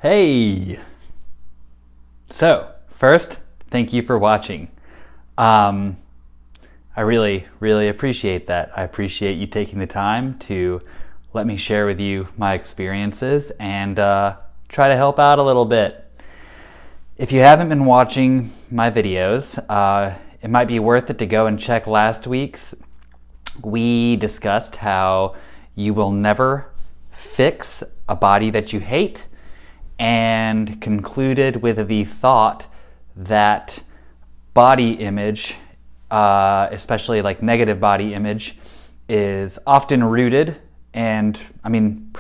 Hey! So, first, thank you for watching. I really appreciate that. I appreciate you taking the time to let me share with you my experiences and try to help out a little bit. If you haven't been watching my videos, it might be worth it to go and check last week's. We discussed how you will never fix a body that you hate, and concluded with the thought that body image, especially like negative body image, is often rooted, and I'm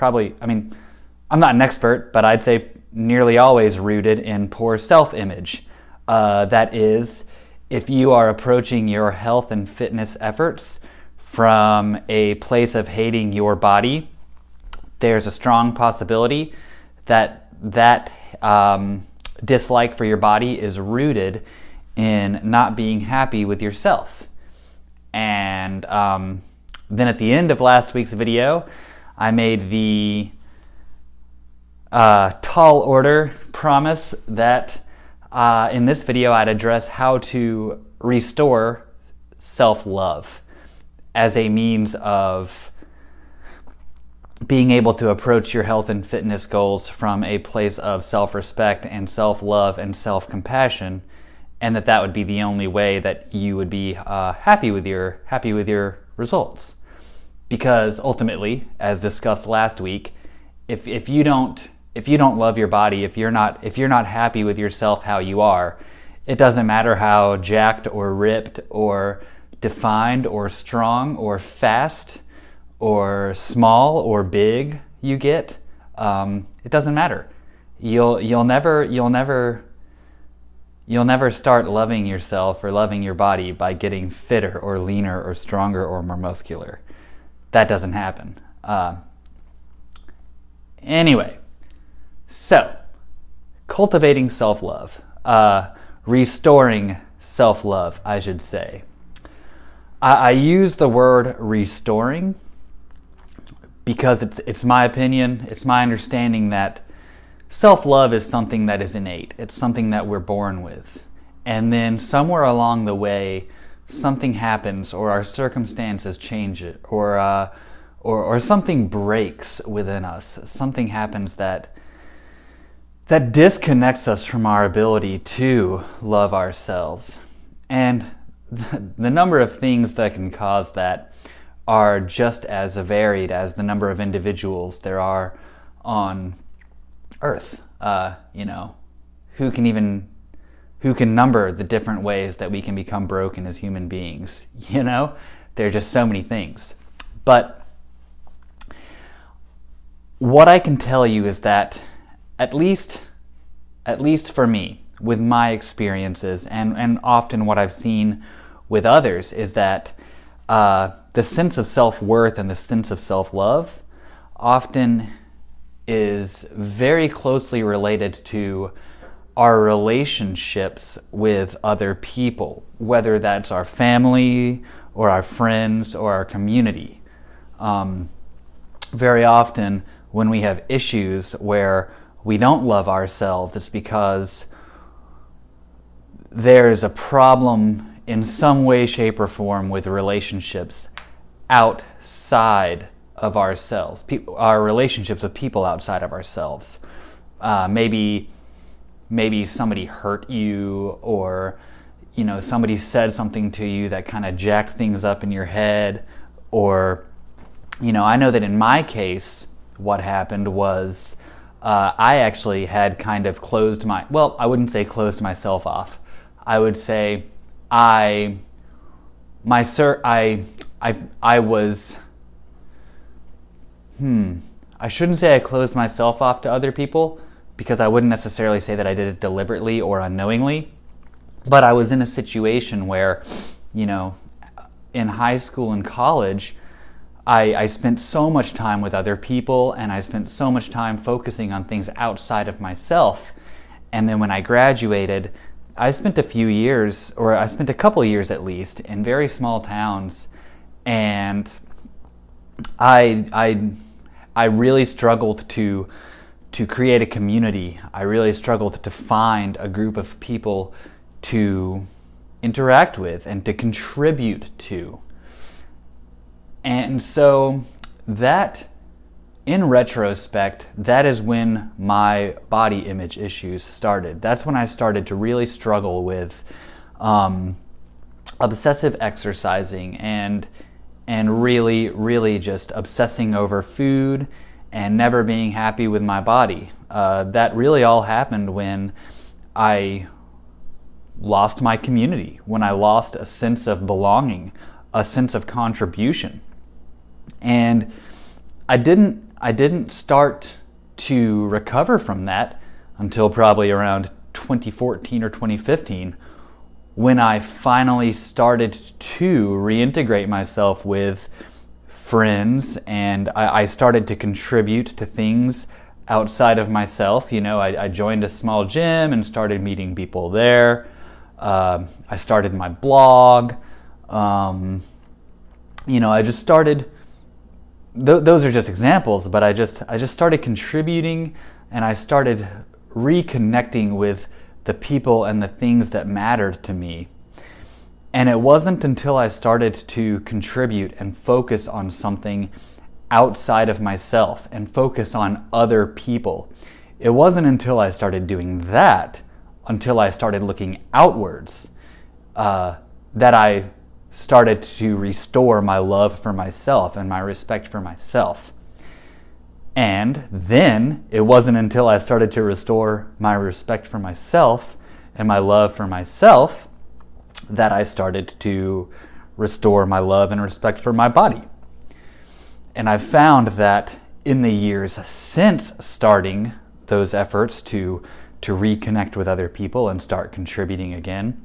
not an expert, but I'd say nearly always rooted in poor self-image. That is, if you are approaching your health and fitness efforts from a place of hating your body, there's a strong possibility that dislike for your body is rooted in not being happy with yourself. And then at the end of last week's video, I made the tall order promise that in this video I'd address how to restore self-love as a means of being able to approach your health and fitness goals from a place of self-respect and self-love and self-compassion, and that would be the only way that you would be happy with your results. Because ultimately, as discussed last week, if you don't love your body, if you're not happy with yourself how you are, it doesn't matter how jacked or ripped or defined or strong or fast or small or big you get. It doesn't matter. You'll never start loving yourself or loving your body by getting fitter or leaner or stronger or more muscular. That doesn't happen. Anyway, so cultivating self-love, restoring self-love, I should say. I use the word restoring because it's my opinion, it's my understanding that self-love is something that is innate. It's something that we're born with. And then somewhere along the way, something happens, or our circumstances change it, or something breaks within us. Something happens that disconnects us from our ability to love ourselves. And the number of things that can cause that are just as varied as the number of individuals there are on Earth. Who can number the different ways that we can become broken as human beings? There are just so many things. But what I can tell you is that at least for me, with my experiences and often what I've seen with others, is that the sense of self-worth and the sense of self-love often is very closely related to our relationships with other people, whether that's our family or our friends or our community. Very often when we have issues where we don't love ourselves, it's because there's a problem in some way, shape, or form with relationships outside of ourselves, our relationships with people outside of ourselves. Maybe somebody hurt you, or somebody said something to you that kind of jacked things up in your head, or I know that in my case, what happened was I actually had kind of I wouldn't say closed myself off. I would say I shouldn't say I closed myself off to other people, because I wouldn't necessarily say that I did it deliberately or unknowingly. But I was in a situation where, in high school and college, I spent so much time with other people, and I spent so much time focusing on things outside of myself. And then when I graduated, I spent a couple years at least, in very small towns, and I really struggled to to create a community. I really struggled to find a group of people to interact with and to contribute to. And so that, in retrospect, that is when my body image issues started. That's when I started to really struggle with obsessive exercising and really just obsessing over food and never being happy with my body. That really all happened when I lost my community, when I lost a sense of belonging, a sense of contribution. And I didn't start to recover from that until probably around 2014 or 2015, when I finally started to reintegrate myself with friends, and I started to contribute to things outside of myself. I joined a small gym and started meeting people there. I started my blog. I just started. Those are just examples, but I just started contributing, and I started reconnecting with the people and the things that mattered to me. And it wasn't until I started to contribute and focus on something outside of myself and focus on other people. It wasn't until I started doing that, until I started looking outwards, that I started to restore my love for myself and my respect for myself. And then it wasn't until I started to restore my respect for myself and my love for myself that I started to restore my love and respect for my body. And I've found that in the years since starting those efforts to reconnect with other people and start contributing again,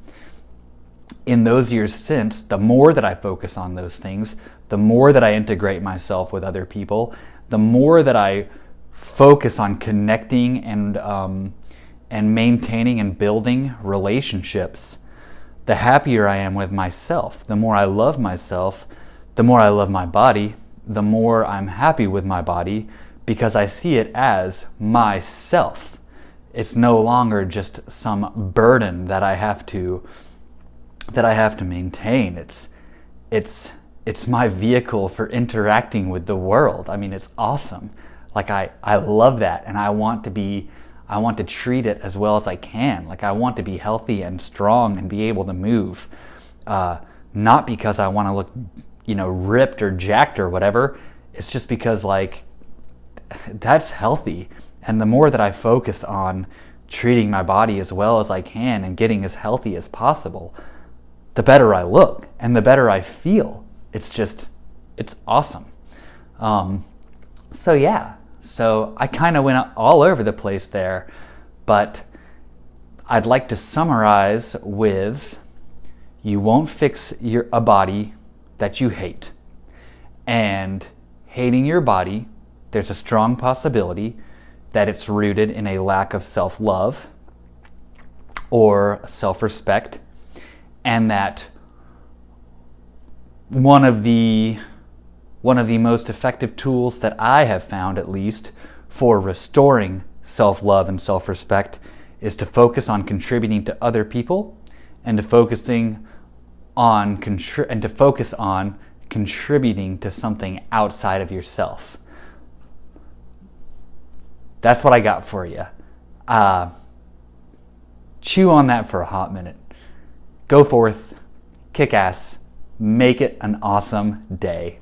in those years since, the more that I focus on those things, the more that I integrate myself with other people, the more that I focus on connecting and maintaining and building relationships, the happier I am with myself. The more I love myself, the more I love my body, the more I'm happy with my body, because I see it as myself. It's no longer just some burden that I have to maintain. It's my vehicle for interacting with the world. I mean, it's awesome. Like I love that, and I want to treat it as well as I can. Like I want to be healthy and strong and be able to move, not because I want to look, ripped or jacked or whatever. It's just because that's healthy. And the more that I focus on treating my body as well as I can and getting as healthy as possible, the better I look and the better I feel. It's awesome. So I kind of went all over the place there, but I'd like to summarize with: you won't fix a body that you hate. And hating your body, there's a strong possibility that it's rooted in a lack of self-love or self-respect, and that one of the most effective tools that I have found, at least, for restoring self-love and self-respect is to focus on contributing to other people and to focus on contributing to something outside of yourself. That's what I got for you. Chew on that for a hot minute. Go forth, kick ass, make it an awesome day.